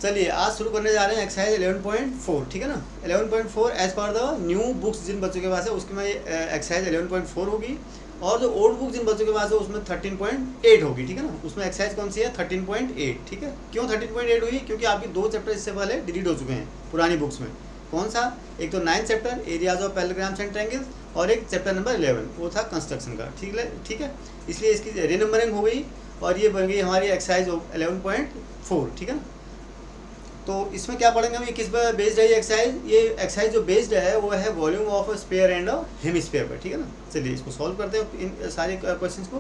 चलिए आज शुरू करने जा रहे हैं एक्सरसाइज 11.4, ठीक है ना। 11.4 as per the new books जिन बच्चों के पास है उसके में एक्सरसाइज 11.4 होगी, और जो ओल्ड बुक जिन बच्चों के पास है उसमें 13.8 होगी, ठीक है ना। उसमें एक्सरसाइज कौन सी है? 13.8, ठीक है। क्यों 13.8 हुई? क्योंकि आपकी 2 चैप्टर इससे पहले डिलीट हो चुके हैं पुरानी बुक्स में। कौन सा? एक तो 9th chapter areas of paragraphs and triangles, और एक चैप्टर नंबर 11 वो था कंस्ट्रक्शन का, ठीक है ठीक है। इसलिए इसकी रीनंबरिंग हो गई और ये बन गई हमारी एक्सरसाइज 11.4, ठीक है ना। तो इसमें क्या पढ़ेंगे हम, ये किस पर बेस्ड है ये एक्सरसाइज? ये एक्सरसाइज जो बेस्ड है वो है volume of sphere and hemisphere पर, ठीक है ना। चलिए इसको सॉल्व करते हैं इन सारे क्वेश्चंस को।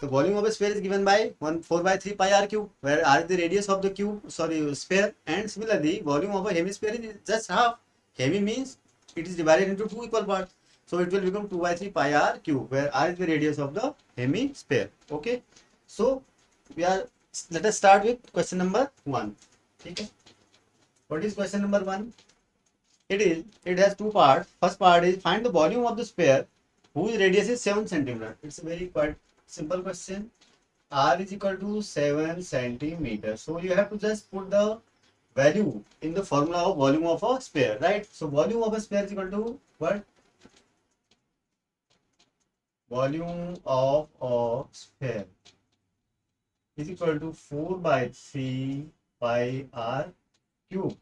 तो volume of sphere is given by 1/4/3 pi are cube, where r is the radius of the cube sorry sphere, and similarly volume of hemisphere is just half. Hemi means it is divided into two equal parts, so it will become 2/3 pi r cube, where r is the radius of the hemisphere. Okay, so we are let us start with question number 1, ठीक है। What is question number 1? It has two parts. First part is find the volume of the sphere whose radius is 7 centimeter. It's a very quite simple question. R is equal to 7 centimeter, so you have to just put the value in the formula of volume of a sphere, right? So volume of a sphere is equal to what? Volume of a sphere is equal to 4/3 pi r cube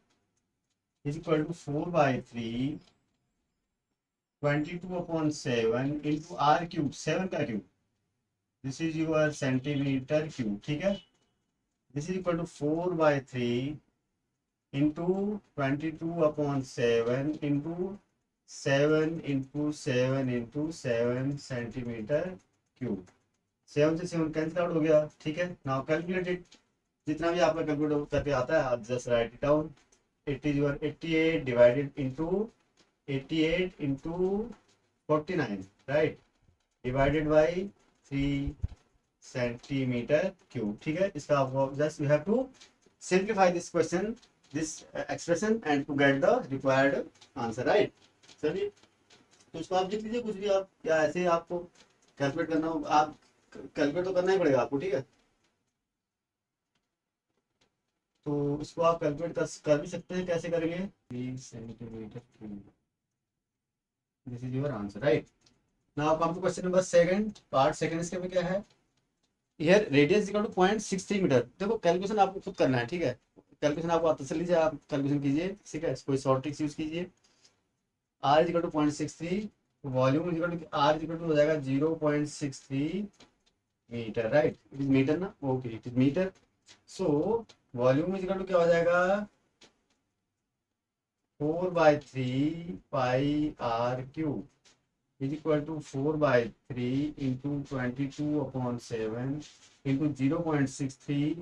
is equal to 4/3 22/7 into r cube, 7 का cube, this is your centimeter cube, ठीक है। this is equal to 4/3 into 22/7 into 7 into 7 into 7 centimetre cube. 7 से 7 cancel out हो गया, ठीक है। Now calculate it, जितना भी आपका कैलकुलेट करके आता है आप just write it down. It is your 88 divided into 88 into 49, right, divided by 3 centimetre cube, ठीक है। इसका आपको just you have to simplify this question, this expression and to get the required answer, right? चलिए तो इसको आप लिख लीजिए कुछ भी आप, या ऐसे ही आपको कैलकुलेट करना हो, आप कैलकुलेट तो करना ही पड़ेगा आपको, ठीक है। तो इसको आप कैलकुलेट कर भी सकते हैं, कैसे करेंगे? 3 centimetre cube, this is your answer, right. Now come to question number second, part second. इसके में क्या है? Here radius equal to 0.63 metre. देखो कैलकुलेशन आपको खुद करना है, ठीक है। कैलकुलेशन आपको आता चल लीजिए, आप कैलकुलेशन कीजिए, ठीक है। कोई शॉर्ट ट्रिक्स यूज कीजिए। r is equal to 0.63, volume is equal to r is equal to हो जाएगा 0.63 metre, right. It is metre ना, okay it is metre. So volume is equal to क्या हो जाएगा? 4/3 pi r cube is equal to 4/3 into 22/7 into 0.63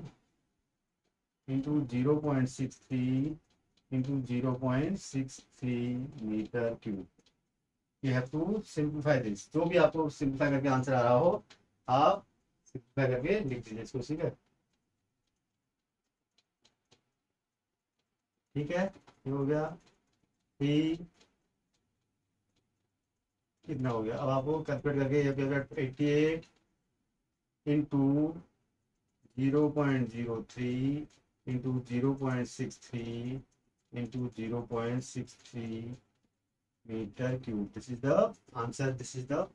into 0.63 into 0.63 meter cube. You have to simplify this. जो भी आपको simplify करके answer आ रहा हो आप सिंप्लीफाई करके लिख दीजिए इसको, ठीक है। ठीक है, ये हो गया। फिर कितना हो गया? अब आपको कैलकुलेट करके ये क्या होगा? 88 into 0.03 into 0.63 into 0.63 metre cube. This is the answer, this is the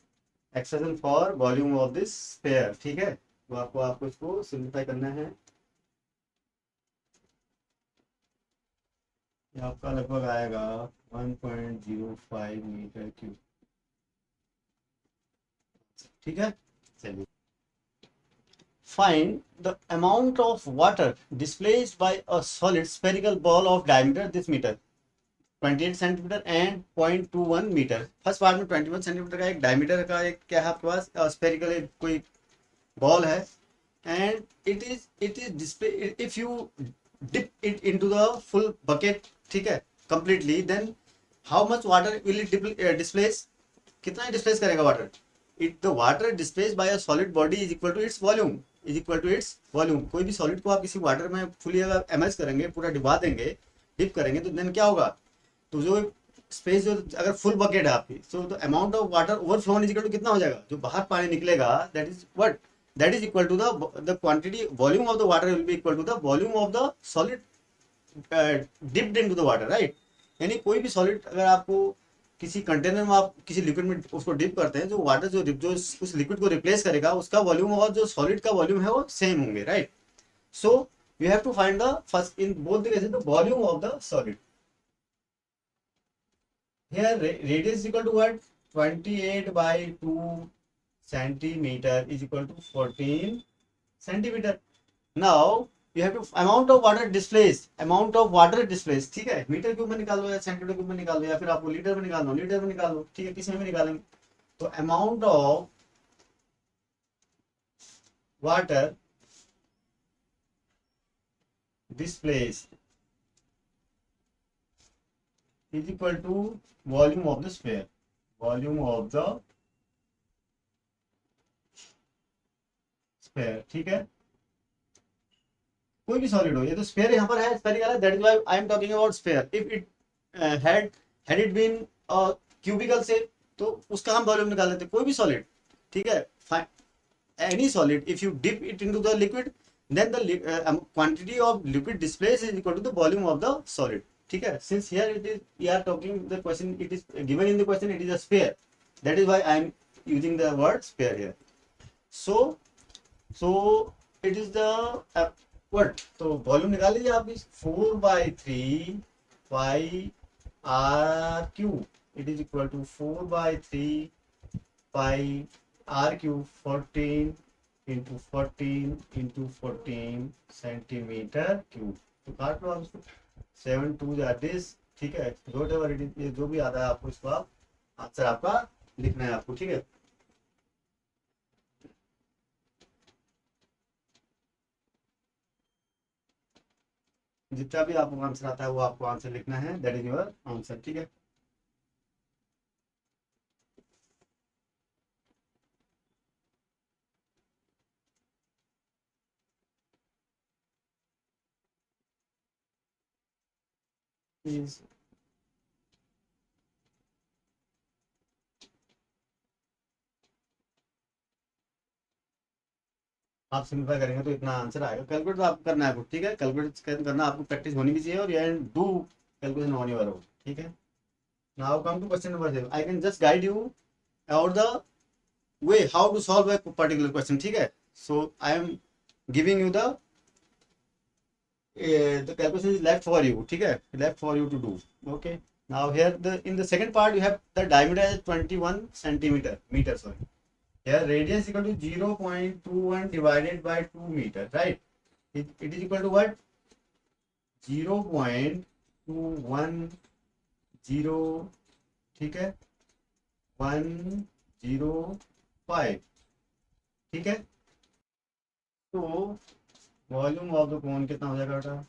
expression for volume of this sphere, ठीक है। तो आपको इसको सिंप्लीफाई करना है। ये आपका लगभग आएगा 1.05 मीटर क्यूब, ठीक है। चलिए find the amount of water displaced by a solid spherical ball of diameter this meter 28 centimetre and 0.21 metre. First part में 21 सेंटीमीटर का एक डायमीटर का एक क्या है आपके पास स्फेरिकल एक कोई बॉल है, and it is display if you dip it into the full bucket, ठीक है, completely, then how much water will it displace? कितना डिस्प्लेस करेगा water? It the water displace by a solid body is equal to its volume, is equal to its volume. कोई भी solid को आप किसी water में फुली अगर emerge करेंगे, पूरा डिबा देंगे, डिप करेंगे, तो देन क्या होगा? तो जो स्पेस जो अगर फुल बकेट है आपकी, so the amount of water overflow is equal to कितना हो जाएगा? जो बाहर पानी निकलेगा that is what? that is equal to the quantity volume of the water will be equal to the volume of the solid dipped into the water, right? यानी कोई भी सॉलिड अगर आपको किसी कंटेनर में आप किसी लिक्विड में उसको डिप करते हैं, जो वाटर जो उस लिक्विड को रिप्लेस करेगा उसका वॉल्यूम और जो सॉलिड का वॉल्यूम है वो सेम होंगे, right? So you have to find the first in both the cases the volume of the solid. Here radius is equal to what? 28 by 2 centimeter is equal to 14 centimeter. Now you have to amount of water displaced, ठीक है? Metre cube में निकाल लो या centimetre cube में निकाल लो या फिर आपको लीटर में निकाल लो, ठीक है? किसी में भी निकालेंगे. तो amount of water displaced is equal to volume of the sphere. ठीक है? कोई भी सॉलिड हो, ये तो स्फीयर यहाँ पर है, स्फेरिकल है, that is why I am talking about sphere. If it had it been cubical से तो उसका हम वॉल्यूम निकाल लेते, कोई भी सॉलिड, ठीक है? Any solid if you dip it into the liquid then the quantity of liquid displaced is equal to the volume of the solid, ठीक है? Since here it is we are talking the question, it is given in the question, it is a sphere, that is why I am using the word sphere here. So it is the what, तो volume निकाल लीजिए आप इस 4/3 pi r cube, it is equal to 4/3 pi r cube 14 into 14 centimetre cube. तो काट लो आप इसको, 7 2 this, ठीक है? व्हाटएवर इट इज, जो भी आता है आपको इसको आप आंसर आपका लिखना है आपको, ठीक है? जितना भी आपको आंसर आता है वो आपको आंसर लिखना है, दैट इज योर आंसर, ठीक है? प्लीज आप सिंपलीफाई करेंगे तो इतना आंसर आएगा. कैलकुलेट तो आपको करना है आपको, ठीक है? कैलकुलेट करना आपको प्रैक्टिस होनी भी चाहिए और एंड डू कैलकुलेशन होने वाला हो, ठीक है? Now come to question number 7. I can just guide you all the way how to solve a particular question, ठीक है? So I am giving you the calculation is left for you, ठीक है? Left for you to do. Okay. Now here in the second part you have the diameter as 21 meter, sorry. Here radius equal to 0.21 divided by 2 meter, right? It is equal to what? 0.210, ठीक है? 105, ठीक है? तो volume of the cone कितना हो जाएगा बेटा?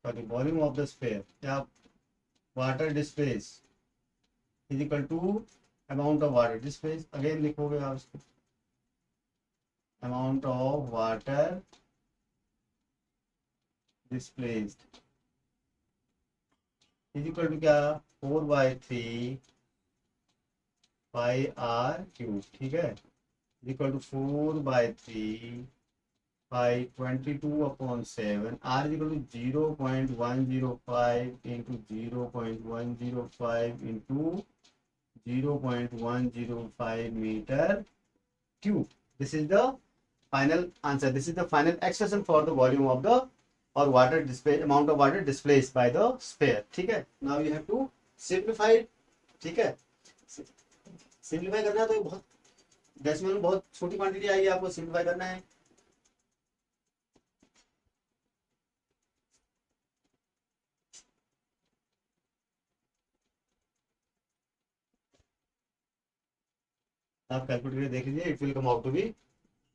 Sorry, volume of the sphere या water displace is equal to amount of water displace. Again लिखोगे आप इसको, amount of water displaced is equal to क्या? 4/3 pi r क्यूब, ठीक है? Equal to 4/3 pi 22/7. r is equal to 0.105 into 0.105 into 0.105 meter cube. This is the final answer. This is the final expression for the volume of the or water display, amount of water displaced by the sphere, ठीक है? Now you have to simplify it, ठीक है? Simplify करना है तो बहुत decimal में बहुत छोटी क्वांटिटी आएगी, आपको सिंप्लीफाई करना है. आप कैलकुलेट करके देख लीजिए, it will come out to be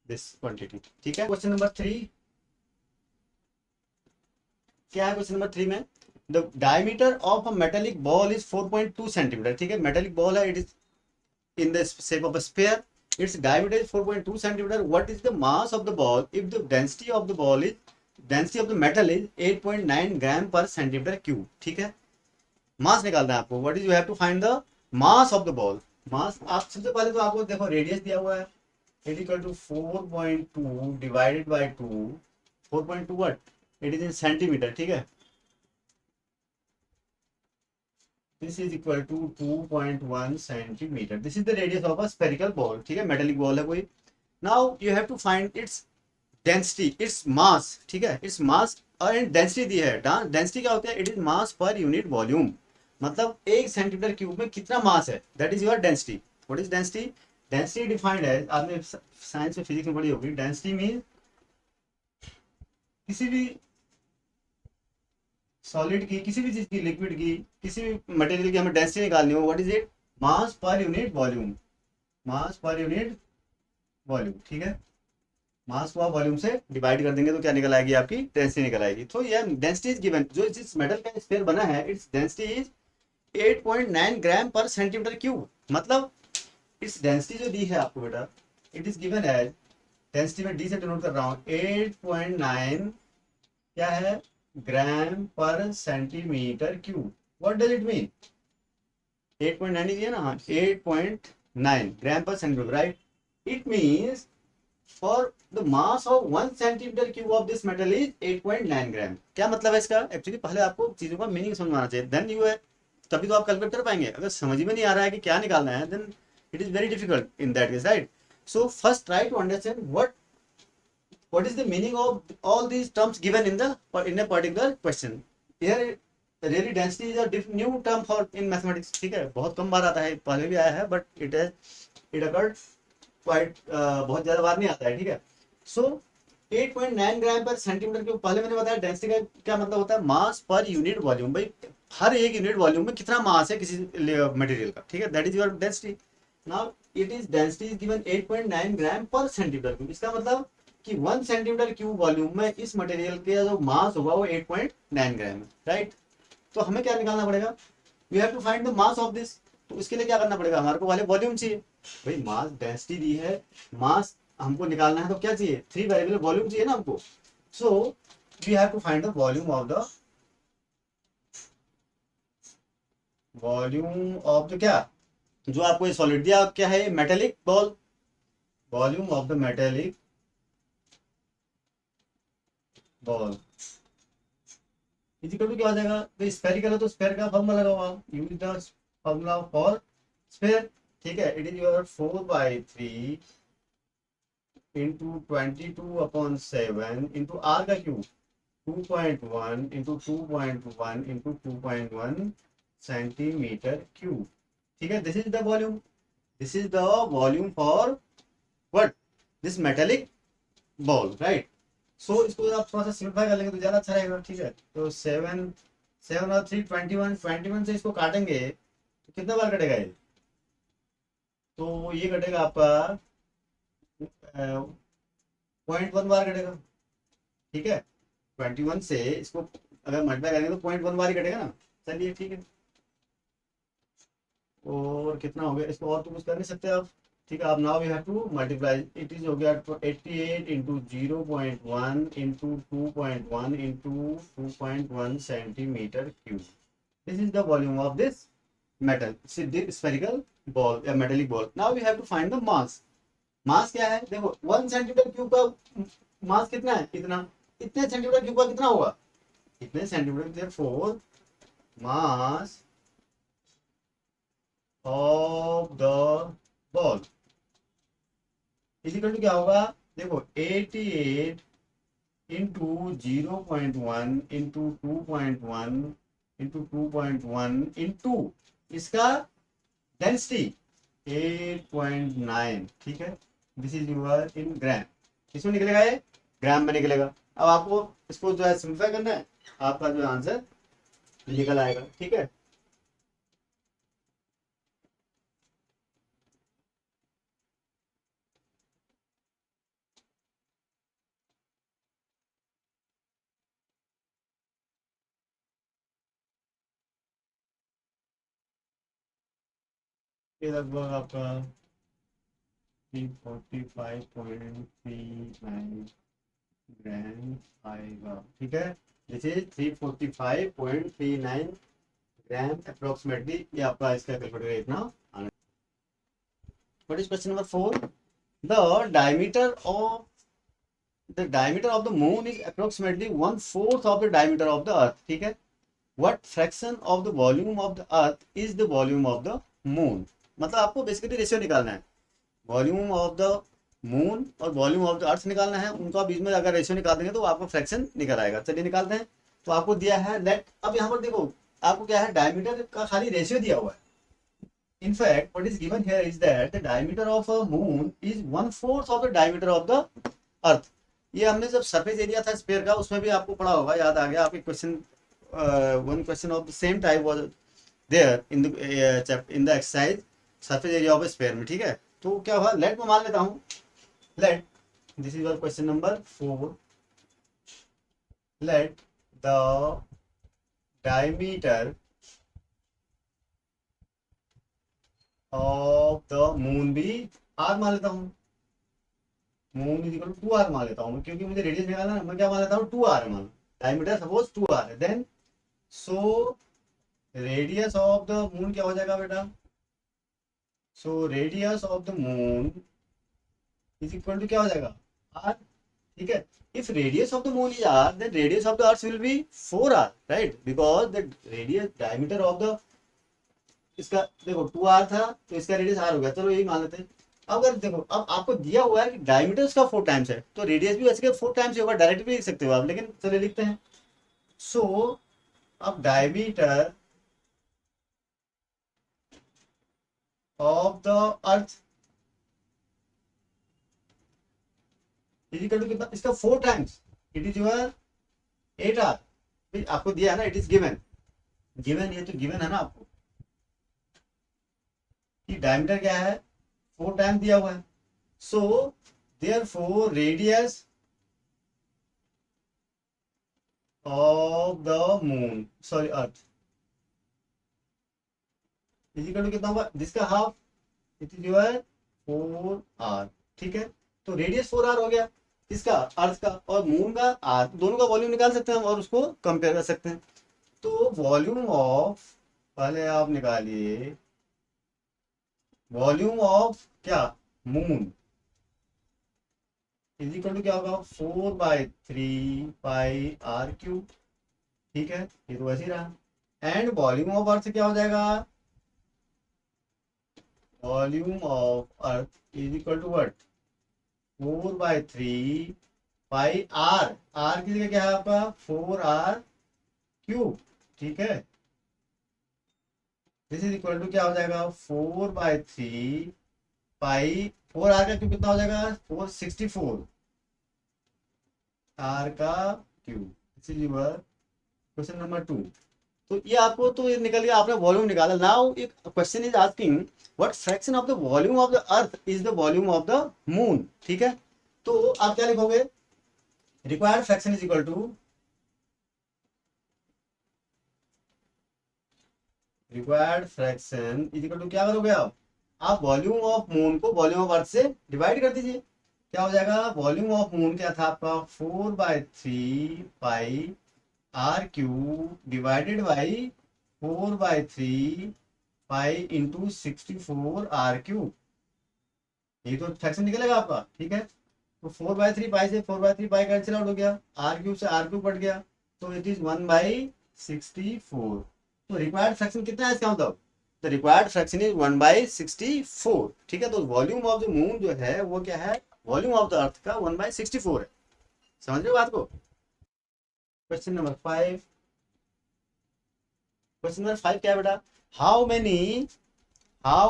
this quantity, ठीक है? क्वेश्चन नंबर 3 क्या है? क्वेश्चन नंबर 3 में the diameter of a metallic ball is 4.2 centimetre, ठीक है? मेटेलिक बॉल है, it is in the shape of a sphere, its diameter is 4.2 centimeter. What is the mass of the ball if the density of the metal is 8.9 gram per centimeter cube, ठीक है? मास निकालना है आपको. What is you have to find the mass of the ball. मास आप सबसे पहले तो आपको देखो रेडियस दिया हुआ है, it equal to 4.2 divided by 2, 4.2 what, it is in centimetre, ठीक है। This is equal to 2.1 centimetre, this is the radius of a spherical ball, ठीक है, मेटेलिक बॉल है कोई। Now you have to find its density, its mass, ठीक है, its mass और density दी है। डेंसिटी क्या होता है, it is mass per unit volume, मतलब एक सेंटीमीटर क्यूब में कितना मास है, that is your density. What is density? Density defined है, आपने साइंस में फिजिक्स में पढ़ी होगी, डेंसिटी मीन किसी भी सॉलिड की, किसी भी चीज की, लिक्विड की, किसी भी मटेरियल की हमें डेंसिटी निकालनी हो, what is it? Mass per unit volume, mass per unit volume, ठीक है। मास को आप वॉल्यूम से डिवाइड कर देंगे तो क्या निकल आएगी, आपकी डेंसिटी निकल आएगी। तो ये डेंसिटी इज गिवन, जो जिस मेटल का स्फीयर बना है, इट्स डेंसिटी इज 8.9 ग्राम पर सेंटीमीटर क्यूब, मतलब इस डेंसिटी जो दी है आपको बेटा, it is given as, density में डी से डिनोट कर रहा हूँ, 8.9 क्या है, ग्राम पर centimetre cube. What does it mean? 8.9 दिया ना, 8.9 ग्राम पर centimetre, right. It means for the mass of 1 centimeter cube of this metal is 8.9 ग्राम। क्या मतलब है इसका? एक्चुअली पहले आपको चीजों का मीनिंग समझ में आना चाहिए, देन यू है, तभी तो आप कैलकुलेट कर पाएंगे। अगर समझ में नहीं आ रहा है कि क्या निकालना है, then it is very difficult in that case, right. So first try to understand what is the meaning of all these terms given in a particular question here। really density is a new term for in mathematics, ठीक है, बहुत कम बार आता है, पहले भी आया है, but it occurred quite बहुत ज्यादा बार नहीं आता है, ठीक है। सो 8.9 ग्राम पर सेंटीमीटर के पहले मैंने बताया डेंसिटी का क्या मतलब होता है, मास पर यूनिट वॉल्यूम, भाई हर एक यूनिट वॉल्यूम में कितना मास है किसी मटेरियल का, ठीक है, that is your density. Now it is density is given 8.9 gram पर सेंटीमीटर क्यूब, इसका मतलब कि 1 सेंटीमीटर क्यूब वॉल्यूम में इस मटेरियल के जो मास होगा वो 8.9 ग्राम है, राइट। तो हमें क्या निकालना पड़ेगा, we have to find the mass of this. तो इसके लिए क्या करना पड़ेगा, हमारे को वाले वॉल्यूम चाहिए, भाई मास डेंसिटी दी है, मास हमको निकालना है, तो क्या चाहिए, 3 वेरिएबल वॉल्यूम चाहिए ना हमको। So we have to find the volume of the क्या, जो आपको ये सॉलिड दिया क्या है, metallic ball, volume of the metallic ball equal to क्या हो जाएगा, तो स्फेरिकल है तो स्फेयर का फॉर्मूला लगाओ आप, use the formula for sphere, ठीक है। It is your 4/3 into 22/7 into R का cube 2.1 into 2.1 into 2.1 centimetre cube, ठीक है। This is the volume, this is the volume for what, this metallic ball, right. So इसको आप थोड़ा सा simplify कर लेंगे तो ज्यादा अच्छा रहेगा, ठीक है। तो 7 7 और 3 21 से इसको काटेंगे तो कितना बार कटेगा ये, तो ये कटेगा आपका 0.1 बार कटेगा, ठीक है। 21 से इसको अगर मल्टीप्लाई करेंगे तो 0.1 बार ही कटेगा ना, चलिए ठीक है। और कितना हो गया, इसको और तो कुछ कर नहीं सकते आप, ठीक है। आप now you have to multiply, it is हो गया 88 into 0.1 into 2.1 into 2.1 centimetre cube, this is the volume of this metal spherical ball या metallic ball. Now we have to find the mass. Mass क्या है, देखो 1 centimetre cube का मास कितना है, इतना, इतने सेंटीमीटर क्यूब का कितना होगा, इतने centimetre, therefore mass of the ball equal to क्या होगा, देखो 88 इंटू 0.1 इंटू 2.1 इंटू 2.1 इंटू इसका डेंसिटी 8.9, ठीक है। This is your in gram, इसमें निकलेगा ये ग्राम में निकलेगा। अब आपको इसको जो है सिंप्लीफाई करना है, आपका जो आंसर निकल आएगा, ठीक है। ये लगभग आपका 345.39 ग्राम आएगा, ठीक है। दिस इज 345.39 ग्राम अप्रोक्सीमेटली, ये आपका इसका कैलकुलेटर इतना आना। What is question number 4? The diameter of the moon is approximately 1/4 of the diameter of the अर्थ, ठीक है। What fraction of the volume of the earth is the volume of the moon? मतलब आपको basically ratio निकालना है, volume of the moon और volume of the अर्थ निकालना है, उनका बीच में अगर रेशियो निकाल देंगे तो आपको फ्रैक्शन निकल आएगा। चलिए निकालते हैं। तो आपको दिया है लेट, अब यहाँ पर देखो आपको क्या है, डायमीटर का खाली रेशियो दिया हुआ है। In fact, what is given here is that the diameter of a moon is 1/4 of the diameter of the earth. ये हमने जब सरफेस एरिया था स्फीयर का, उसमें भी आपको पढ़ा होगा, याद आ गया आपके question. One question of the same type was there in the exercise surface area of sphere में, ठीक है। तो क्या हुआ, लेट में मान लेता हूँ, let this is your question number 4, let the diameter of the moon भी आर मान लेता हूँ, moon is equal to 2r मान लेता हूँ, क्योंकि मुझे रेडियस निकालना है। मैं क्या मान लेता हूँ, 2r मान, डायमीटर सपोज 2r है। Then so radius of the moon क्या हो जाएगा बेटा, so radius of the moon is equal to क्या हो जाएगा, r, ठीक है। If radius of the moon is r, then radius of the earth will be 4r, right, because the radius diameter of the, इसका देखो 2r था तो इसका रेडियस r हो गया, चलो यही मान लेते हैं। अगर देखो अब आपको दिया हुआ है कि डायमीटर इसका 4 टाइम्स है, तो रेडियस भी वैसे 4 टाइम्स ही होगा, डायरेक्ट भी लिख सकते हो आप, लेकिन चलिए लिखते हैं। सो अब diameter of the earth is equal to कितना, इसका 4 times, it is your 8r। आपको दिया है ना, इट इज गिवन, गिवन ये तो गिवन है ना आपको कि डायमीटर क्या है, 4 टाइम दिया हुआ है। So therefore radius of the moon, sorry earth, is equal to कितना होगा, जिसका half, it is your 4r, ठीक है। तो रेडियस 4r हो गया, इसका अर्थ का, और मून का r, दोनों का वॉल्यूम निकाल सकते हैं और उसको कंपेयर कर सकते हैं। तो वॉल्यूम ऑफ, पहले आप निकालिए वॉल्यूम ऑफ क्या, मून, इज इक्वल टू क्या होगा, 4/3πr³, ठीक है, ये तो वैसे ही रहा। एंड वॉल्यूम ऑफ अर्थ क्या हो जाएगा, volume of earth is equal to what, 4/3πr, r की जगह क्या है आपका 4r³, ठीक है। दिस इज इक्वल टू क्या हो जाएगा, 4/3π, 4r का क्यूब कितना हो जाएगा, 464 r का cube. This is your question number 2। तो ये आपको तो ये निकल गया, आपने वॉल्यूम निकाला। नाउ एक question is asking what fraction of the volume of the earth is the volume of the moon, ठीक है। तो आप क्या लिखोगे, required fraction is equal to, required fraction is equal to क्या करोगे आप वॉल्यूम ऑफ मून को वॉल्यूम ऑफ अर्थ से डिवाइड कर दीजिए। क्या हो जाएगा, वॉल्यूम ऑफ मून क्या था आपका 4/3πr³ divided by 4/3π into 64r³, ये तो फ्रैक्शन निकलेगा आपका, ठीक है। तो 4/3π से 4/3π कैंसिल आउट हो गया, r³ से r³ कट गया, तो इट इज 1/64। तो रिक्वायर्ड फ्रैक्शन कितना है इसका मतलब, द रिक्वायर्ड फ्रैक्शन इज 1/64, ठीक है। तो वॉल्यूम ऑफ द मून जो है वो क्या है, वॉल्यूम ऑफ द अर्थ का 1/64 है। समझ रहे हो बात को। क्वेश्चन नंबर 5, क्वेश्चन नंबर 5 क्या है बेटा, how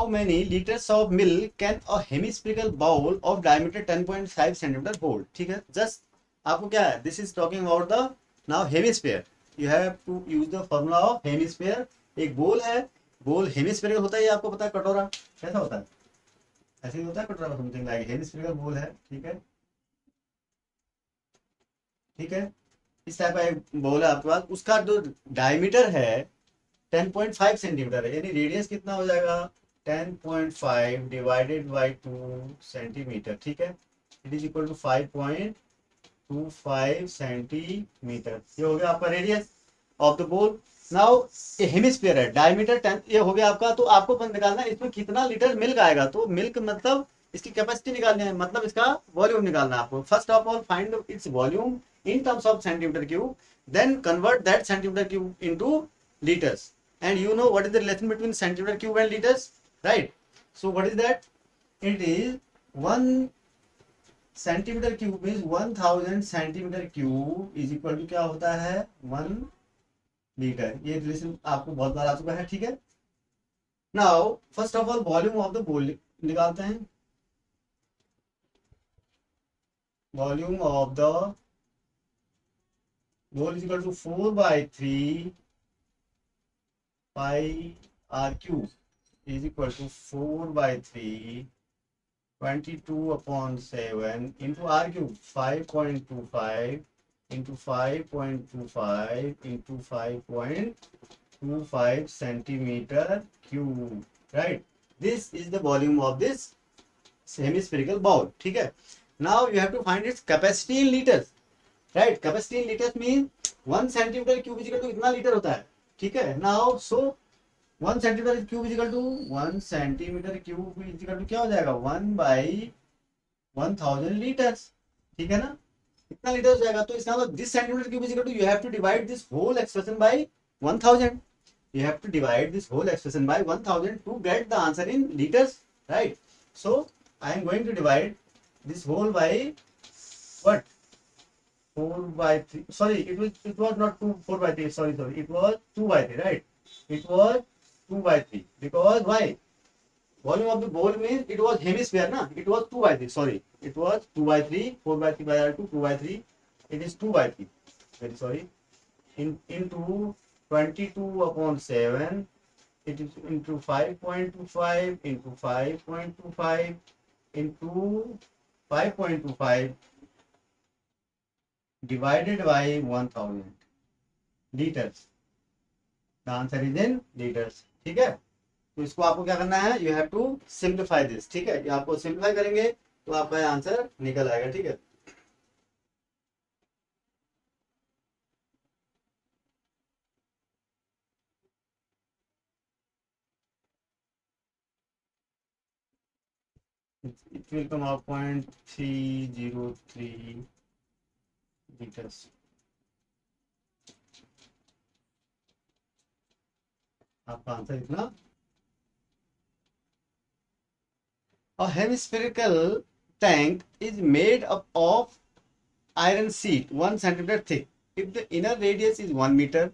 many litres of milk can a hemispherical bowl of diameter 10.5 centimetre hold, ठीक है। जस्ट आपको क्या है, this is talking about the now hemisphere, you have to use the formula of hemisphere. एक bowl है, बोल हेमिस्फेरिकल होता है, ये आपको पता है। कटोरा कैसा होता है, ऐसे ही होता है कटोरा, समथिंग लाइक हेमिस्फेरिकल बोल है, ठीक है, ठीक है। इस टाइप का एक बोल है आपके पास, उसका जो डायमीटर है 10.5 सेंटीमीटर है, यानी रेडियस कितना हो जाएगा 10.5 डिवाइडेड बाई 2 सेंटीमीटर, ठीक है। It is equal to 5.25 centimetre, ये हो गया आपका radius of the bowl. Now ये हेमिस्फीयर है, डायमीटर 10 ये हो गया आपका। तो आपको बस निकालना है इसमें कितना लीटर मिल्क आएगा। तो मिल्क मतलब इसकी कैपेसिटी निकालनी है, मतलब इसका वॉल्यूम निकालना है आपको। First of all find its volume in terms of centimetre cube, then convert that centimetre cube into liters, and you know what is the relation between centimeter cube and liters, right? So what is that? It is 1 centimeter cube is 1000 centimeter cube is equal to क्या होता है 1 litre. ये relation आपको बहुत बार आ चुका है, ठीक है। Now first of all volume of the bowl निकालते हैं। Volume of the bowl is equal to 4/3 pi r cube is equal to 4/3 22/7 into r cube 5.25 into 5.25 into 5.25 centimeter cube, right? This is the volume of this hemispherical bowl, ठीक है। Now you have to find its capacity in liters, right? Capacity in liters means 1 centimeter cube is equal to कितना litre होता है, ठीक है। Now so 1 centimetre cube is equal to 1 centimetre cube is equal to क्या हो जाएगा 1/1000 litres, ठीक है ना। कितना लीटर हो जाएगा। तो इसका मतलब this centimetre cube is equal to you have to divide this whole expression by 1000। You have to divide this whole expression by 1000 to get the answer in liters, right? So I am going to divide this whole by what 4/3. Sorry, it was not 4/3. Sorry, it was 2/3, right? It was 2/3 because why? Volume of the bowl means it was hemisphere, na? It was 2/3. Sorry, it was 2/3. 4/3 by R2, 2/3. It is 2/3. Very sorry. Into 22/7. It is into 5.25 into 5.25 into 5.25 divided by 1000 liters. The answer is in liters, ठीक है। तो इसको आपको क्या करना है, you have to simplify this, ठीक है। ये आपको सिंप्लीफाई करेंगे तो आपका आंसर निकल आएगा, ठीक है। It will come out 0.303 liters. आपका आंसर इतना। A hemispherical tank is made up of iron sheet 1 centimeter thick. If the inner radius is 1 meter,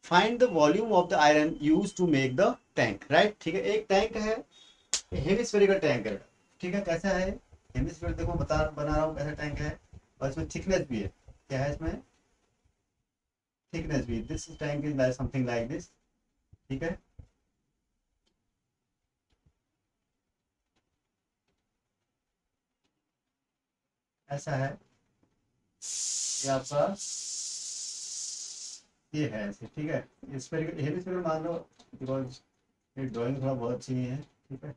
find the volume of the iron used to make the tank, right? ठीक है, एक tank है, hemispherical tank है, ठीक है। कैसा है hemispherical, देखो बना रहा हूँ कैसा टैंक है, और इसमें थिकनेस भी है। क्या है इसमें थिकनेस भी। This tank is like something like this, ठीक है। ऐसा है ये आपका, ये है ऐसे, ठीक है। हेमिस्फेरिकल मान लो बिकॉज ये ड्राइंग थोड़ा बहुत अच्छी है, ठीक है।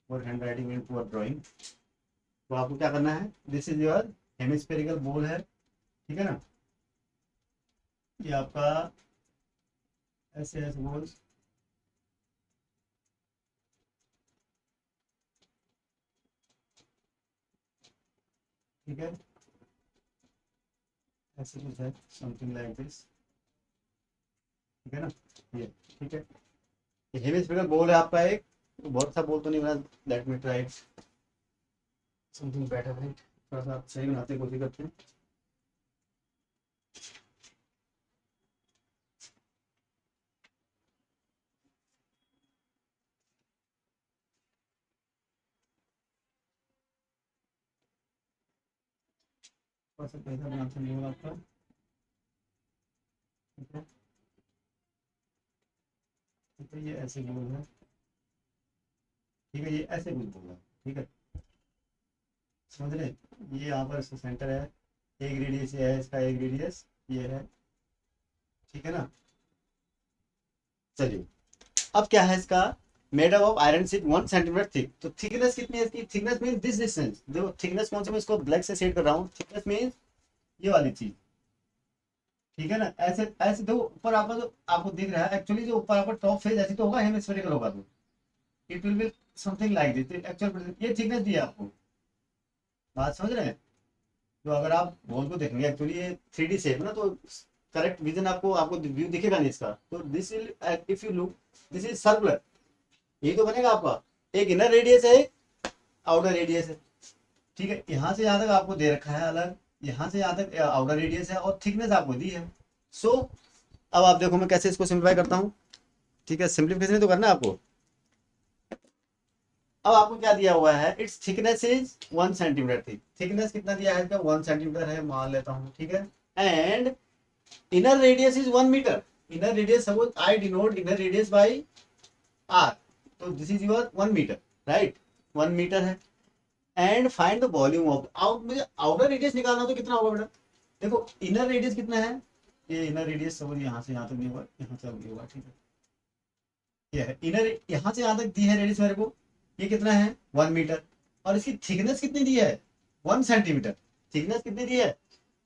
और hand writing in poor drawing. तो आपको क्या करना है, दिस इज योर हेमिस्फेरिकल बोल है, ठीक है ना। ये आपका ऐसे है बोल, ठीक है। ऐसे कुछ है समथिंग लाइक दिस, ठीक है ना। ये ठीक है, ये हेमिस्फेरिकल बोल है आपका एक। बहुत सा बोल तो नहीं बना, let me try something better, right. थोड़ा सा सही बनाते कोशिश करते हैं। थोड़ा सा कैसा बनाते हैं बोल आपका, ठीक है। ठीक है, ये ऐसे बोल है, ठीक है। ये ऐसे कुछ बोल है, ठीक है। समझ रहे, ये यहाँ पर इसका सेंटर है, एक रेडियस ये है, इसका एक रेडियस ये है, ठीक है ना। चलिए अब क्या है इसका, made up of iron sheet 1 centimetre thick. तो थिकनेस कितनी है इसकी, थिकनेस मीन दिस डिस्टेंस। देखो थिकनेस कौन सी, मैं इसको ब्लैक से शेड कर रहा हूँ। थिकनेस मीन ये वाली चीज, ठीक है ना, ऐसे ऐसे देखो ऊपर आपका जो आपको दिख रहा है एक्चुअली जो ऊपर आपका टॉप फेज ऐसे तो होगा, हेमिस्फेरिकल होगा, तो it will be something like this actual, ये थिकनेस दी है आपको, बात समझ रहे हैं। तो अगर आप बॉल को देखेंगे एक्चुअली ये 3D शेप ना, तो करेक्ट विजन आपको आपको व्यू दिखेगा नहीं इसका, तो this will if you look this is circular, ये तो बनेगा आपका, एक इनर रेडियस है, आउटर रेडियस है, ठीक है, यहाँ से यहाँ तक आपको दे रखा है अलग, यहाँ से यहाँ तक आउटर रेडियस है और थिकनेस आपको दी है। सो अब आप देखो मैं कैसे इसको सिंप्लीफाई करता हूँ, ठीक है, सिंप्लीफिकेशन तो करना है आपको। अब आपको क्या दिया हुआ है, इट्स थिकनेस इज 1 सेंटीमीटर थी, थिकनेस कितना दिया है इसका 1 सेंटीमीटर है मान लेता हूँ, ठीक है, and inner radius is 1 metre, inner radius suppose I denote inner radius by R, तो this is your 1 metre, right, 1 metre है, and find the volume of out, मुझे आउटर रेडियस निकालना तो कितना होगा बेटा, देखो इनर रेडियस कितना है, ये इनर रेडियस सपोज यहाँ से यहाँ तक नहीं होगा, यहाँ तक भी होगा, ठीक है, ये है इनर, यहाँ से यहाँ तक दी है रेडियस मेरे को, ये कितना है 1 मीटर, और इसकी थिकनेस कितनी दी है 1 सेंटीमीटर, थिकनेस कितनी दी है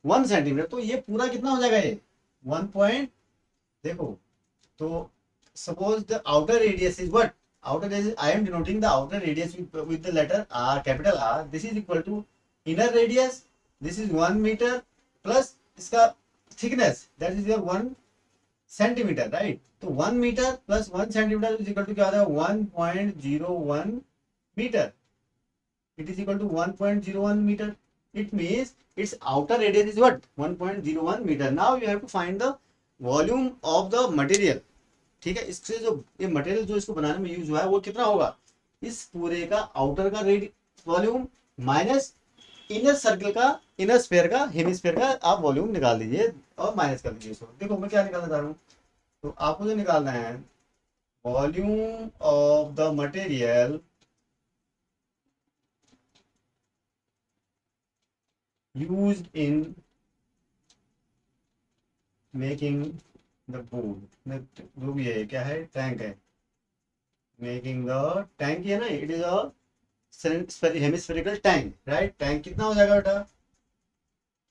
1 सेंटीमीटर, तो ये पूरा कितना हो जाएगा ये 1 पॉइंट, देखो, तो suppose the outer radius is what, outer radius I am denoting the outer radius with the letter R, capital R, this is equal to inner radius, this is 1 metre plus इसका thickness that is your 1 centimetre, right, तो 1 metre plus 1 centimetre is equal to क्या हो जाएगा 1.01 metre, it is equal to 1.01 metre, it means its outer radius is what 1.01 metre, now you have to find the volume of the material, ठीक है, इससे जो ये material जो इसको बनाने में यूज हुआ है वो कितना होगा, इस पूरे का आउटर का red volume minus inner circle का, इनर स्फीयर का, हेमिस्फीयर का आप वॉल्यूम निकाल लीजिए और माइनस कर लीजिए इसको। देखो मैं क्या निकालना चाह रहा हूँ, तो आपको जो निकालना है volume of the material used in making the board, जो भी है क्या है टैंक है, मेकिंग द टैंक है ना, it is a hemispherical tank, right, tank कितना हो जाएगा बेटा,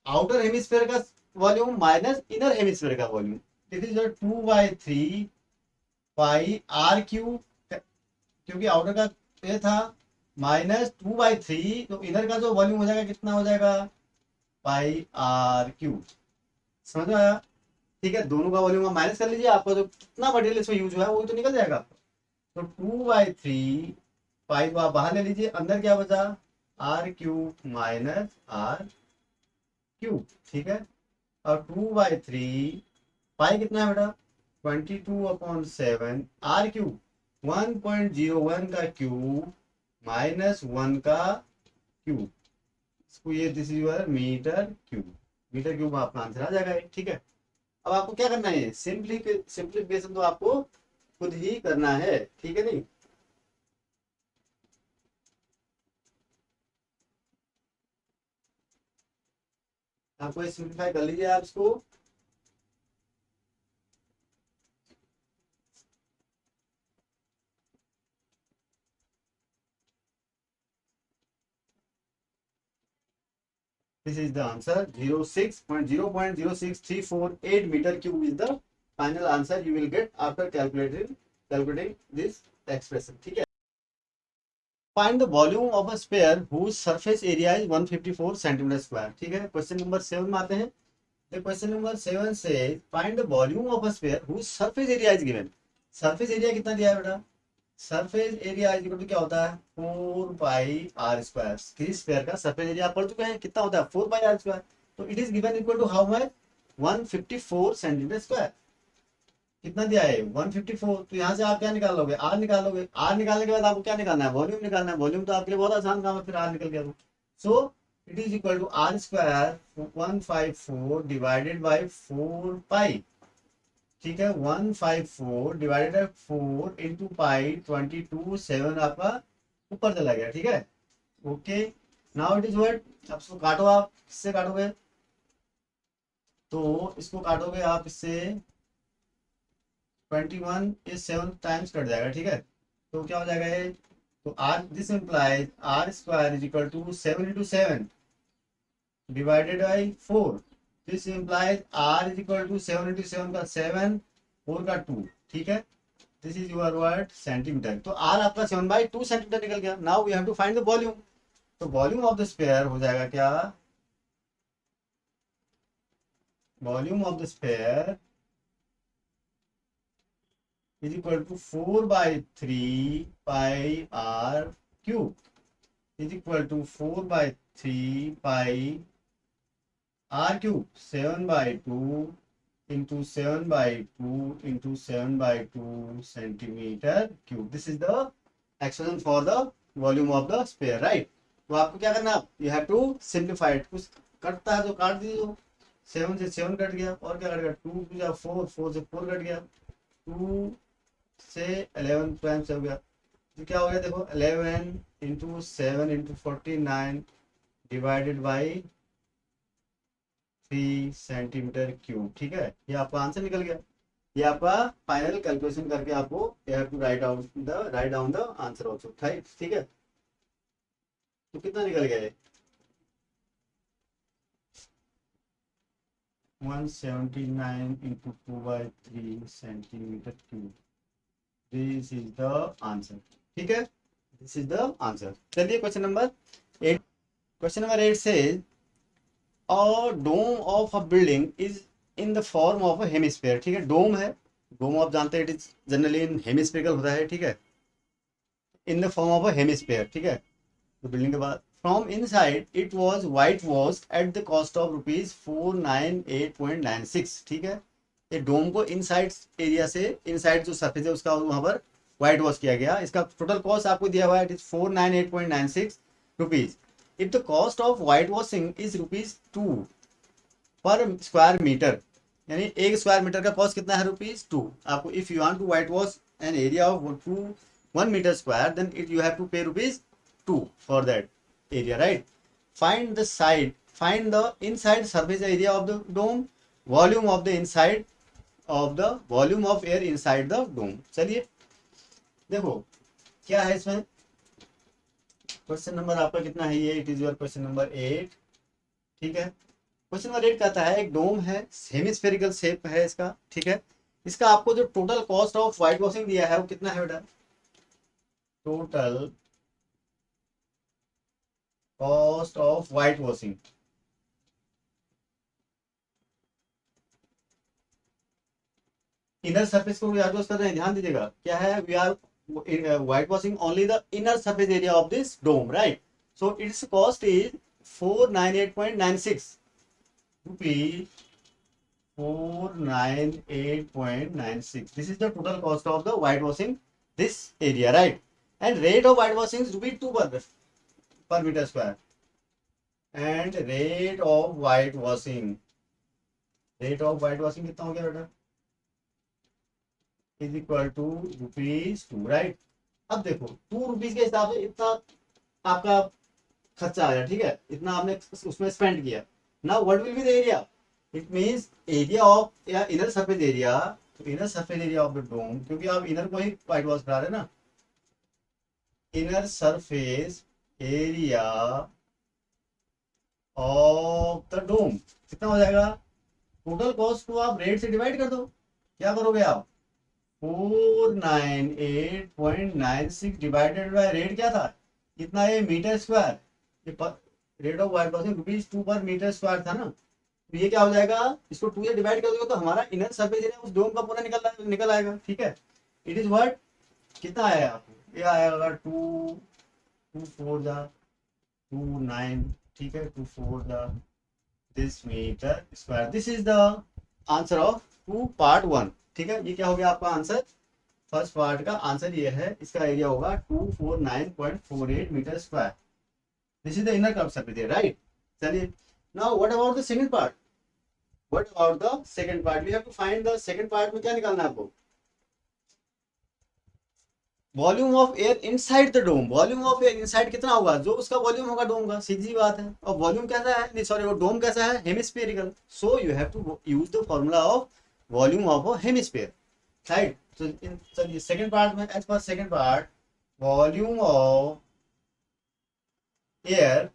आउटर हेमिस्फेयर का वॉल्यूम माइनस इनर हेमिस्फेयर का volume, it is 2/3 pi r cube, क्योंकि आउटर का ये था माइनस 2/3, तो इनर का जो वॉल्यूम हो जाएगा कितना हो जाएगा πr क्यूब, समझ में आया, ठीक है, दोनों का वॉल्यूम माइनस कर लीजिए, आपका जो कितना मटेरियल इसमें यूज हुआ है वो तो निकल जाएगा, तो 2/3 पाई को आप बाहर ले लीजिए, अंदर क्या बचा r³ माइनस r³, ठीक है, और 2/3 पाई कितना है बेटा 22/7 r³, 1.01 का क्यूब माइनस 1 का क्यूब, इसको ये this is your metre cube आपका आंसर आ जाएगा, ठीक है। अब आपको क्या करना है, सिंप्लीफिकेशन तो आपको खुद ही करना है, ठीक है नहीं, आपको सिंप्लीफाई कर लीजिए आप इसको, this is the answer 0.06348 meter cube is the final answer you will get after calculating this expression, ठीक है। Find the volume of a sphere whose surface area is 154 centimeter square, ठीक है, क्वेश्चन नंबर 7 में आते हैं, तो question number 7 से find the volume of a sphere whose surface area is given, surface area कितना दिया है बेटा, surface area is equal to क्या होता है 4πr², किसी स्फीयर का सरफेस एरिया आप पढ़ चुके हैं कितना होता है 4πr², तो it is given equal to how much 154 centimetre square, कितना दिया है 154, तो यहाँ से आप क्या निकालोगे आर निकालोगे, आर निकालने के बाद आपको क्या निकालना है वॉल्यूम निकालना है, वॉल्यूम तो आपके लिए बहुत आसान काम है, फिर आर निकल गया तो so it is equal to r² 154 divided by 4 pi, ठीक है, 154 डिवाइडेड बाई 4 इंटू पाई 22/7 आपका ऊपर चला गया, ठीक है, okay, now it is what, अब इसको काटो, आप इससे काटोगे तो इसको काटोगे आप इससे 21 ये 7 टाइम्स कट जाएगा, ठीक है, तो क्या हो जाएगा ये, तो r this implies r² is equal to 7 into 7 divided by 4, this implies r is equal to 7 into 7 का 7, 4 का 2, ठीक है। This is your word centimetre. तो r आपका 7/2 सेंटीमीटर निकल गया। Now we have to find the volume. तो volume of the sphere हो जाएगा क्या, volume of the sphere is equal to 4/3 pi r cube is equal to 4/3 pi r cube 7/2 into 7/2 into 7/2 centimeter cube. This is the expression for the volume of the sphere, right? तो आपको क्या करना है, you have to simplify it. कुछ कटता है तो काट दीजिए। 7 से 7 कट गया, और क्या कट गया, 2 से 4, 4 से 4 कट गया, 2 से 11 प्राइम से हो गया। तो क्या हो गया देखो, 11 into 7 into 49 divided by 3 centimetre cube, ठीक है। ये आपका आंसर निकल गया। ये आपका फाइनल कैलकुलेशन करके आपको you have to write down the answer also, right, ठीक है। तो कितना निकल गया ये, 179 into 2/3 centimetre cube. This is the answer, ठीक है, दिस इज द आंसर। चलिए क्वेश्चन नंबर 8। क्वेश्चन नंबर 8 से और dome of a building is in the form of a hemisphere, ठीक है। डोम है, डोम आप जानते हैं it is generally in hemispherical होता है, ठीक है, इन the form of a hemisphere, ठीक है। तो बिल्डिंग के बाद from inside it was white wash at the cost of ₹498.96, ठीक है। ये डोम को इनसाइड एरिया से, इनसाइड जो सरफेस है उसका वहां पर व्हाइट वॉश किया गया। इसका टोटल कॉस्ट आपको दिया हुआ है, it is ₹498.96। If the cost of white washing is ₹2 पर स्क्वायर मीटर, यानी एक स्क्वायर मीटर का कॉस्ट कितना है, ₹2। आपको if you want to white wash an area of 1 metre square, then it you have to pay ₹2 for that area, right? Find the side, find the inside surface area of the dome, volume of the inside of the volume of air inside the dome। चलिए देखो क्या है इसमें, question number आपका कितना है ये, it is your question number 8, ठीक है। क्वेश्चन नंबर 8 कहता है एक डोम है, हेमिस्फेरिकल शेप है इसका, ठीक है। इसका आपको जो total cost of white washing दिया है वो कितना है बेटा, total cost of white washing, inner surface को व्हाइट वॉश कर रहे हैं, ध्यान दीजिएगा क्या है, we are white washing only the inner surface area of this dome, right. So its cost is 498.96 rupees, 498.96। This is the total cost of the white washing this area, right. And rate of white washing is ₹2 पर metre square. And rate of white washing, rate of white washing कितना हो गया बेटा, is equal to ₹2, right. अब देखो ₹2 के हिसाब से इतना आपका खर्चा आया, ठीक है, इतना आपने उसमें स्पेंड किया। Now what will be the area, it means area of या इनर सरफेस एरिया, तो inner surface area of the dome, क्योंकि आप इनर को ही व्हाइट वॉश करा रहे हैं ना, inner surface area of the dome कितना हो जाएगा, टोटल कॉस्ट को आप रेट से डिवाइड कर दो। क्या करोगे आप, 498.96 डिवाइडेड बाय रेट क्या था, कितना है, मीटर स्क्वायर। ये रेट ऑफ व्हाइट वॉशिंग ₹2 पर मीटर स्क्वायर था ना, तो ये क्या हो जाएगा, इसको 2 से डिवाइड कर दोगे तो हमारा इनर सरफेस एरिया उस डोम का पूरा निकल आएगा, ठीक है। इट इज व्हाट, कितना आया आपको, ये आएगा 2 2 4 जा 2 9, ठीक है, 2 4 जा this metre square. This is the answer of part 1, ठीक है। ये क्या हो गया आपका आंसर, फर्स्ट पार्ट का आंसर ये है, इसका एरिया होगा 249.48 metre square. This is the inner curve surface area, right. चलिए now what about the second part, what about the second part, we have to find the second part में क्या निकालना है आपको, volume of air inside the dome. Volume of air inside कितना होगा, जो उसका वॉल्यूम होगा डोम का, सीधी बात है। और वॉल्यूम कैसा है, नहीं सॉरी, वो डोम कैसा है, hemispherical. So you have to use the formula of volume of a hemisphere, right. तो चलिए सेकंड पार्ट में, as per second part, volume of air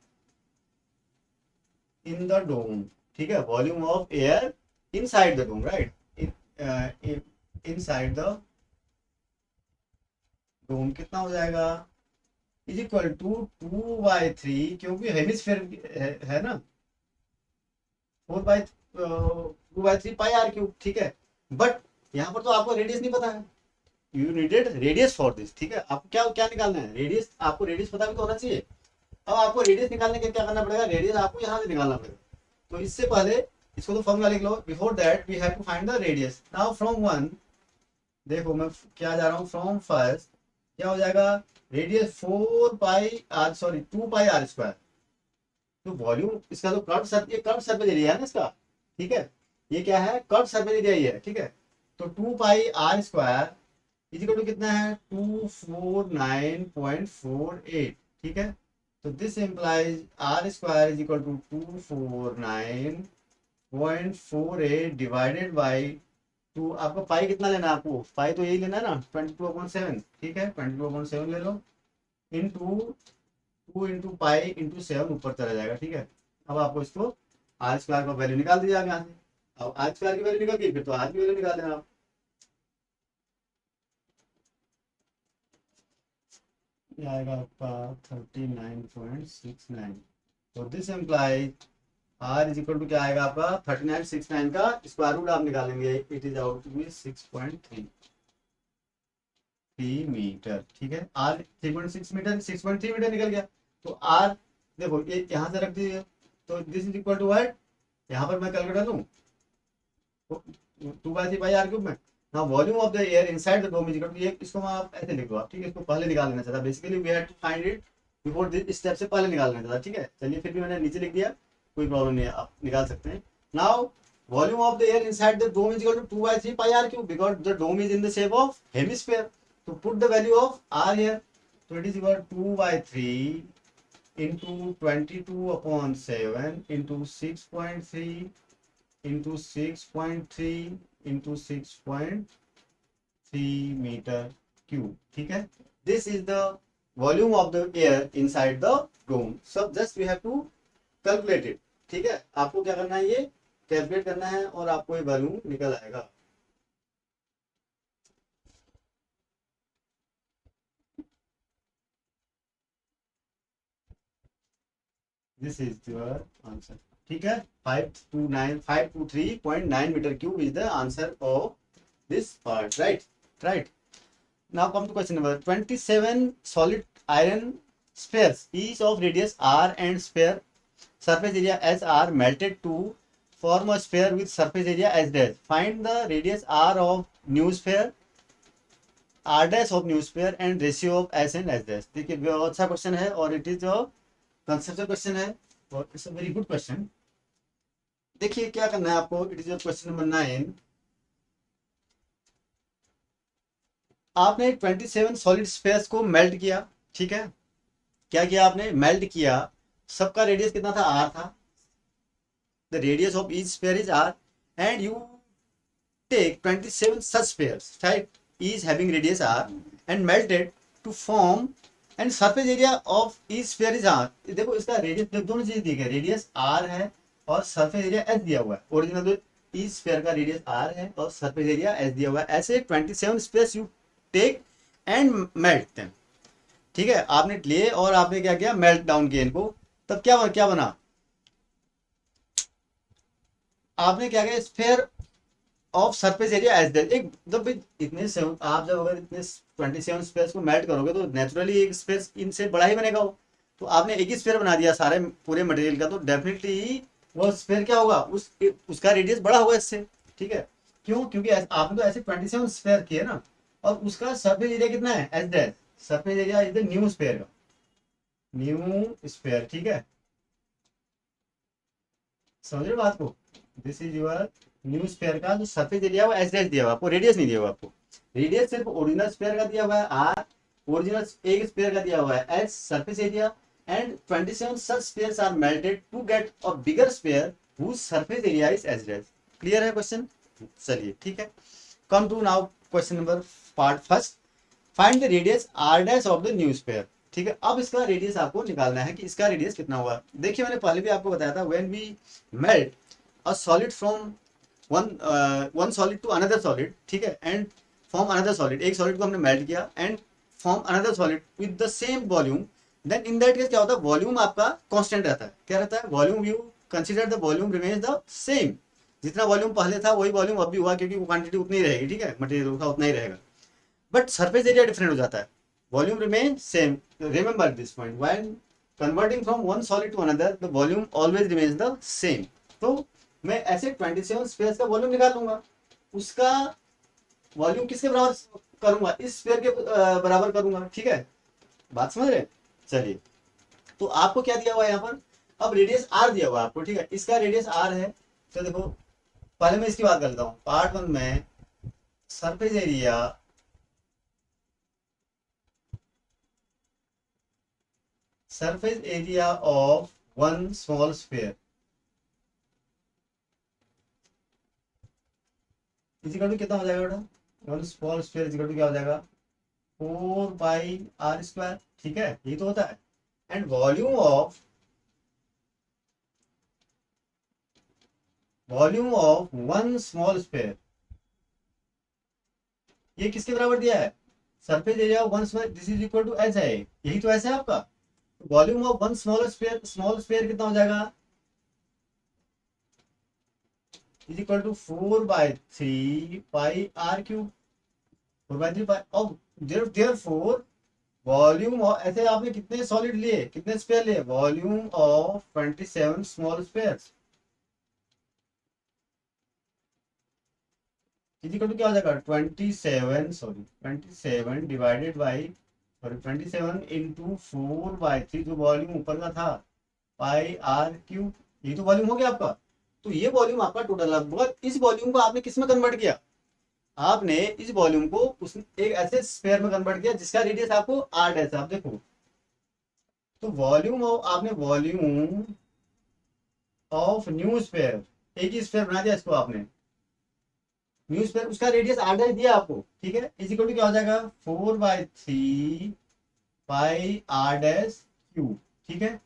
in the dome, ठीक है, volume of air inside the dome, right, inside the dome कितना हो जाएगा, is equal to 2/3, क्योंकि hemisphere है ना, 4/2/3 πr क्यूब, ठीक है। बट यहाँ पर तो आपको रेडियस नहीं पता है, you needed radius for this, ठीक है। आपको क्या क्या निकालना है, रेडियस, आपको रेडियस पता भी तो होना चाहिए। अब आपको रेडियस निकालने के लिए क्या करना पड़ेगा, रेडियस आपको यहाँ से निकालना पड़ेगा। तो इससे पहले इसको तो फॉर्मूला लिख लो, before that we have to find the radius. Now from one, देखो मैं क्या जा रहा हूँ, फ्रॉम फर्स्ट क्या हो जाएगा, रेडियस 2 πr²। तो वॉल्यूम इसका जो कर्व सर, ये कर्व सरफेस एरिया है ना इसका, ठीक है, ये क्या है, कर्व सरफेस एरिया ही है, ठीक है। तो 2 πr² इज इक्वल टू कितना है, 249.48, ठीक है। तो this implies r² is equal to 249.48 divided by 2। आपको पाई कितना लेना है, आपको पाई तो यही लेना है ना, 22/7, ठीक है, 22/7 ले लो, इंटू 2 × π × 7 ऊपर चला जाएगा, ठीक है। अब आपको इसको r² का वैल्यू निकाल दीजिएगा यहाँ से। अब r² की वैल्यू निकल गई, फिर तो r की वैल्यू निकाल देना आप। आएगा आपका 39.69। तो this implies r is equal to क्या आएगा आपका, 3969 का स्क्वायर रूट आप निकालेंगे, it is out to be 6.3 metre, ठीक है। r 3.6 मीटर, 6.3 मीटर निकल गया। तो r देखो ये यहाँ से रख दीजिए, तो this is equal to what, यहाँ पर मैं कैलकुलेटर लूँ, 2/3 πr³ में। Now volume of the air inside the dome is equal to, ये इसको आप ऐसे लिख दो आप, ठीक है, इसको पहले निकाल लेना चाहता, basically we had to find it before this step, से पहले निकाल लेना चाहता, ठीक है। चलिए फिर भी मैंने नीचे लिख दिया, कोई प्रॉब्लम नहीं है, आप निकाल सकते हैं। Now volume of the air inside the dome is equal to 2/3 πr³ because the dome is in the shape of hemisphere. तो put the value of r here, तो it is equal 2/3 into 22/7 into 6.3 into 6.3 into 6.3 metre cube, ठीक है। This is the volume of the air inside the dome. So just we have to calculate it, ठीक है। आपको क्या करना है, ये कैलकुलेट करना है और आपको ये वैल्यू निकल आएगा। दिस इज योर आंसर, ठीक है। 523.9 metre cube is the answer of this part, right, right. Now come to question number 27 solid iron spheres each of radius r and sphere surface area s are melted to form a sphere with surface area s dash. Find the radius r of new sphere, r dash of new sphere and ratio of s and s dash। देखिए बहुत अच्छा question है और it is conceptual question है और it's a very good question. देखिए क्या करना है आपको, इट इज क्वेश्चन नंबर 9। आपने 27 सॉलिड स्फीयर्स को मेल्ट किया, ठीक है। क्या किया आपने, मेल्ट किया, सबका रेडियस कितना था, r था। The radius of each sphere is r and you take 27 such spheres, right, each having radius r and melted to form and surface area of each sphere is r। देखो इसका radius, दोनों चीज दी गई, radius r है और surface area s दिया हुआ है। ओरिजिनल तो ईच स्फीयर का रेडियस r है और सरफेस एरिया s दिया हुआ है। ऐसे 27 spheres you take and melt them, ठीक है। आपने लिए और आपने क्या किया, मेल्ट डाउन किया इनको, तब क्या बना, आपने क्या किया, sphere of surface area S डेल। एक जब इतने आप जब अगर इतने 27 स्पेस को मेल्ट करोगे तो नेचुरली एक स्पेस इनसे बड़ा ही बनेगा वो। तो आपने एक ही स्फीयर बना दिया सारे पूरे मटेरियल का, तो डेफिनेटली वो स्फीयर क्या होगा, उसका रेडियस बड़ा होगा इससे, ठीक है। क्यों, क्योंकि आपने तो ऐसे 27 स्फीयर किए ना, और उसका सरफेस एरिया कितना है, एस डेल। Surface area is the new sphere का, न्यू स्फीयर, ठीक है। समझ रहे हो बात को, this is your new sphere का जो सरफेस एरिया वो एस डैश दिया हुआ, आपको रेडियस नहीं दिया हुआ। आपको रेडियस सिर्फ ओरिजिनल स्फीयर का दिया हुआ है आर, ओरिजिनल एक स्फीयर का दिया हुआ है S surface area, and 27 such spheres are melted to get a bigger sphere whose surface area is s dash। Clear है क्वेश्चन, चलिए ठीक है। Come to now question number part first, find the radius r dash of the new sphere, ठीक है। अब इसका radius आपको निकालना है कि इसका रेडियस कितना हुआ। देखिए मैंने पहले भी आपको बताया था, when we melt a solid from one solid to another solid, ठीक है, एंड फॉर्म अनदर सॉलिड, एक सॉलिड को हमने मेल्ट किया and form another solid with the same volume, then in that case क्या होता है, वॉल्यूम आपका कांस्टेंट रहता है। क्या रहता है? Volume, you consider the volume remains the same. जितना वॉल्यूम पहले था वही वॉल्यूम अब भी हुआ, क्योंकि वो क्वांटिटी उतनी ही रहेगी, ठीक है, मटेरियल का उतना ही रहेगा, बट सरफेस एरिया डिफरेंट हो जाता है। Volume remain same, remember this point, when converting from one solid to another the volume always remains the same. तो मैं ऐसे 27 स्पेयर्स का वॉल्यूम निकाल लूंगा, उसका वॉल्यूम किसके बराबर करूंगा? इस स्फीयर के बराबर करूंगा, ठीक है, बात समझ रहे? चलिए, तो आपको क्या दिया हुआ है यहाँ पर? अब रेडियस आर दिया हुआ है आपको, ठीक है, इसका रेडियस आर है। तो देखो, पहले मैं इसकी बात कर लेता हूँ। पार्ट 1 में surface area of one small sphere is equal to कितना हो जाएगा बेटा? One small sphere is equal to क्या हो जाएगा? 4 पाई r स्क्वायर, ठीक है, यही तो होता है। And volume of one small sphere, ये किसके बराबर दिया है? Surface area of one small, this is equal to H है, यही तो ऐसा है आपका। Volume of one small sphere कितना हो जाएगा? Is equal to 4/3 pi r cube, 4/3 pi. और देयरफॉर वॉल्यूम ऑफ, ऐसे आपने कितने सॉलिड लिए, कितने स्पेयर लिए? Volume of 27 small spheres is equal to क्या हो जाएगा? 27 डिवाइडेड बाई, सॉरी 27 इंटू 4/3, जो वॉल्यूम ऊपर का था, पाई आर क्यूब, ये तो वॉल्यूम हो गया आपका। तो ये वॉल्यूम आपका टोटल, लगभग इस वॉल्यूम को आपने किस में कन्वर्ट किया? आपने इस वॉल्यूम को उस एक ऐसे स्फीयर में कन्वर्ट किया जिसका रेडियस आपको आर डैश, आप देखो, तो वॉल्यूम ऑफ, आपने वॉल्यूम ऑफ न्यू स्फीयर, एक ही स्फीयर बना दिया इसको आपने, न्यू स्फीयर, उसका रेडियस आर डैश दिया आपको, ठीक है, इज इक्वल टू क्या हो जाएगा? 4/3 पाई r डैश क्यूब, ठीक है,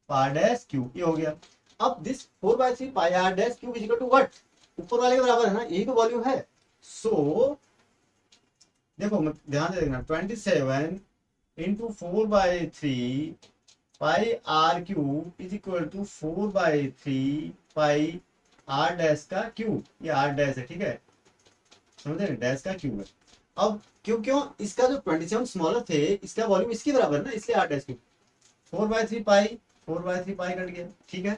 आर डैश क्यूब, ये हो गया। अब this 4/3 pi r dash cube is equal to what? ऊपर वाले के बराबर है ना, यही तो वॉल्यूम है। सो देखो, ध्यान से देखना, 27 into 4/3 pi r cube is equal to 4/3 pi r dash का क्यूब, ये r डैश है, ठीक है, समझे, डैश का क्यूब है। अब क्यों क्यों इसका जो 27 स्मॉलर थे, इसका वॉल्यूम इसके बराबर है ना, इसलिए r dash cube, 4/3 pi cut गया, ठीक है।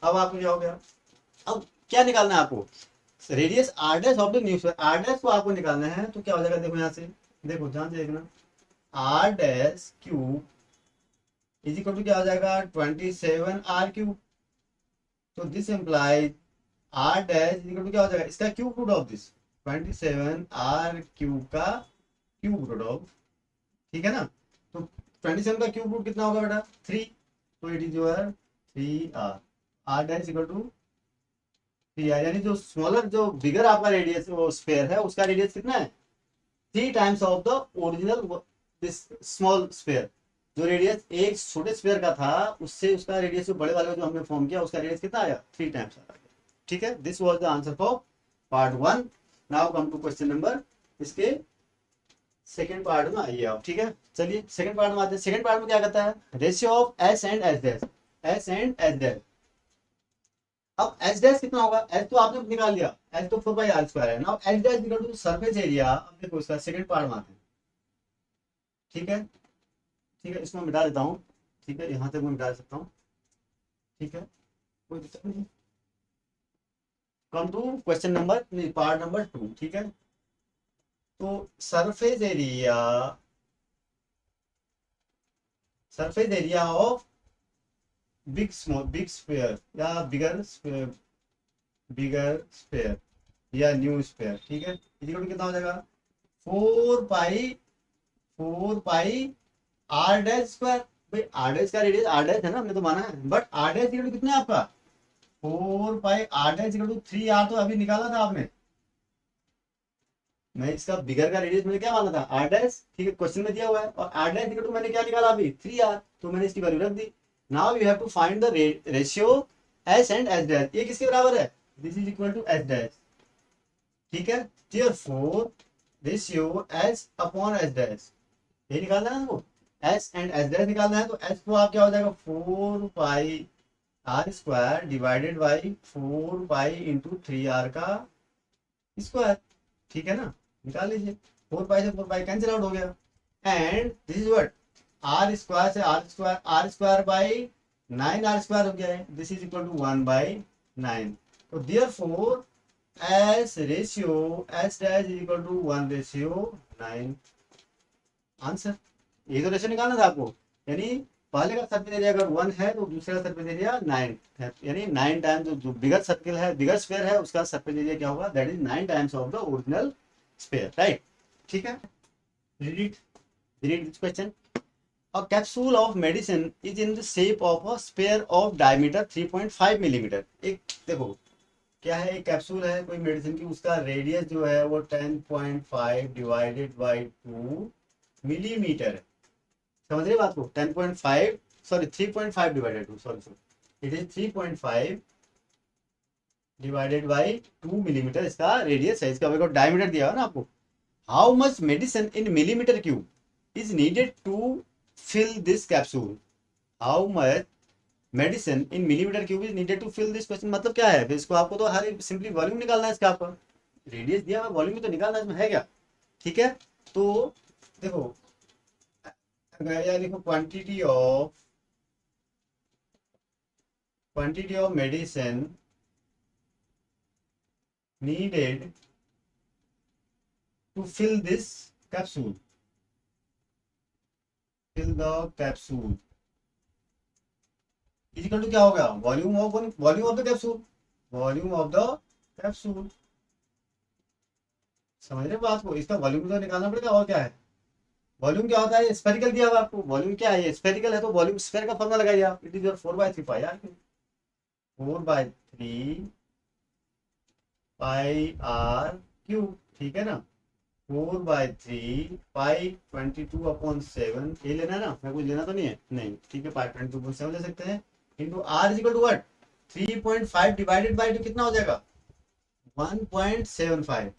अब आपको क्या हो गया? अब क्या निकालना है आपको? Radius R dash of the new sphere, R dash को आपको निकालना है, तो क्या हो जाएगा? देखो यहाँ से, देखो ध्यान से देखना, R dash cube is equal to क्या हो जाएगा? 27r cube. तो this implies R dash is equal to क्या हो जाएगा? इसका cube root of this 27r cube का क्यूब रूट ऑफ, ठीक है ना। तो 27 का क्यूब रूट कितना होगा बेटा? 3, तो इट इज योर 3r, R dash equal to 3r, यानी जो स्मॉलर, जो बिगर आपका रेडियस वो स्फीयर है, उसका रेडियस कितना है? 3 times of the original this small sphere. जो रेडियस एक छोटे स्फीयर का था, उससे उसका रेडियस जो बड़े वाले जो हमने फॉर्म किया, उसका रेडियस कितना आया? 3 टाइम्स आया, ठीक है। This was the answer for part 1। Now come to question number, इसके सेकंड पार्ट में आइए आप, ठीक है। चलिए सेकंड पार्ट में आते हैं। सेकंड पार्ट में क्या कहता है? Ratio of S and H dash, S and H dash. अब एच डैश कितना होगा? एच तो आपने निकाल लिया, एच तो 4/r² है ना। H dash equal to surface area, अब देखो इसका सेकंड पार्ट में आते हैं, ठीक है, ठीक है, इसको मैं मिटा देता हूँ, ठीक है, यहाँ तक मैं मिटा सकता हूँ, ठीक है, कोई दिक्कत नहीं। Come to question number, part number 2, ठीक है। तो surface area of big sphere या बिगर स्फीयर या न्यू स्फीयर, ठीक है, इक्वल कितना हो जाएगा? 4 पाई आर डैश स्क्वायर। भाई आर डैश का रेडियस आर डैश है ना, हमने तो माना है, बट आर डैश इक्वल कितना है आपका? 4 pi r dash equal to 3r, तो अभी निकाला था आपने। मैं इसका बिगर का रेडियस मैंने क्या माना था? आर डैश, ठीक है, क्वेश्चन में दिया हुआ है, और आर डैश इक्वल टू मैंने क्या निकाला अभी? 3r, तो मैंने इसकी वैल्यू रख दी। Now you have to find the ratio S and H dash, ये किसके बराबर है? This is equal to H dash, ठीक है। Therefore ratio H upon H dash, ये निकालना है हमको, एच एंड एच डैश निकालना है। तो एच को आप क्या हो जाएगा 4 pi R square divided by 4 pi into 3 R का स्क्वायर, ठीक है ना। निकाल लीजिए, 4 पाई से 4 पाई कैंसिल आउट हो गया। And this is what, R square से R square by 9 R square हो गया है, दिस इज इक्वल टू 1/9। तो therefore S ratio H dash is equal to 1/9। Answer, ये तो रेशियो निकालना था आपको, यानी पहले का सर्फेस एरिया अगर 1 है तो दूसरे का सर्फेस एरिया 9 है, यानी 9 टाइम्स जो बिगर सर्किल है, बिगर स्फीयर है, उसका सर्फेस एरिया क्या होगा, that is 9 times of the original sphere, right. ठीक है, read this question. A capsule of medicine is in the shape of a sphere of diameter 3.5 millimetre. एक देखो क्या है, एक कैप्सूल है कोई मेडिसिन की, उसका रेडियस जो है वो 10.5 डिवाइडेड बाई 2 मिलीमीटर है। समझ रहे बात को, 10.5 sorry 3.5 divided 2 sorry it is 3.5 divided by 2 millimetre इसका रेडियस है। इसका देखो डायमीटर दिया है ना आपको। How much medicine in millimetre cube is needed to fill this capsule, how much medicine in millimeter cube is needed to fill this question। मतलब क्या है, फिर इसको आपको तो हर सिंपली वॉल्यूम निकालना है इसका, आपका रेडियस दिया है वॉल्यूम तो निकालना है, इसमें है क्या। ठीक है, तो देखो या देखो quantity of medicine needed to fill this capsule, fill the capsule is equal to क्या हो गया, volume of the capsule, volume of the capsule. समझ रहे बात को, इसका वॉल्यूम तो निकालना पड़ेगा, और क्या है वॉल्यूम क्या होता है, स्फेरिकल दिया हुआ आपको, वॉल्यूम क्या है, स्फेरिकल है तो वॉल्यूम स्फेयर का फॉर्मूला लगाइए आप, it is your 4/3 pi R, 4/3 pi are cube, ठीक है ना। 4/3 पाई 22/7, ये लेना है ना, मैं कुछ लेना तो नहीं है, नहीं ठीक है, पाई 22/7 ले सकते हैं, into R is equal to what 3.5 divided by 2 कितना हो जाएगा 1.75,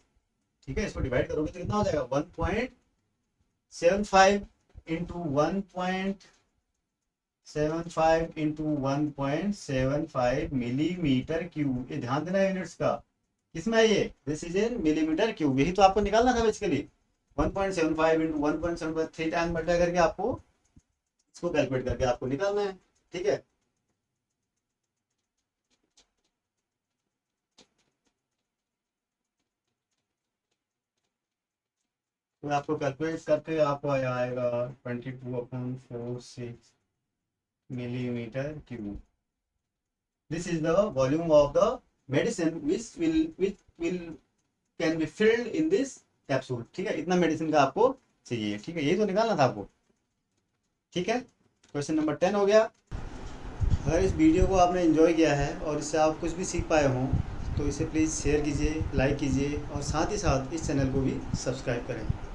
ठीक है। इसको डिवाइड करोगे तो कितना हो जाएगा 1.75 इंटू 1.75 इंटू 1.75 मिलीमीटर क्यूब। ये ध्यान देना यूनिट्स का, किसमें है ये, this is in millimetre cube. यही तो आपको निकालना था बेसिकली, 1.75 इंटू 1.75 3 टाइम मल्टीप्लाई करके आपको इसको कैलकुलेट करके आपको निकालना है, ठीक है। तो आपको कैलकुलेट करके आपको आएगा 22/46 millimetre cube. This is the volume of the medicine which will can be filled in this capsule, ठीक है। इतना मेडिसिन का आपको चाहिए, ठीक है, यही तो निकालना था आपको, ठीक है। क्वेश्चन नंबर 10 हो गया। अगर इस वीडियो को आपने एंजॉय किया है और इससे आप कुछ भी सीख पाए हों तो इसे प्लीज़ शेयर कीजिए, लाइक कीजिए और साथ ही साथ इस चैनल को भी सब्सक्राइब करें।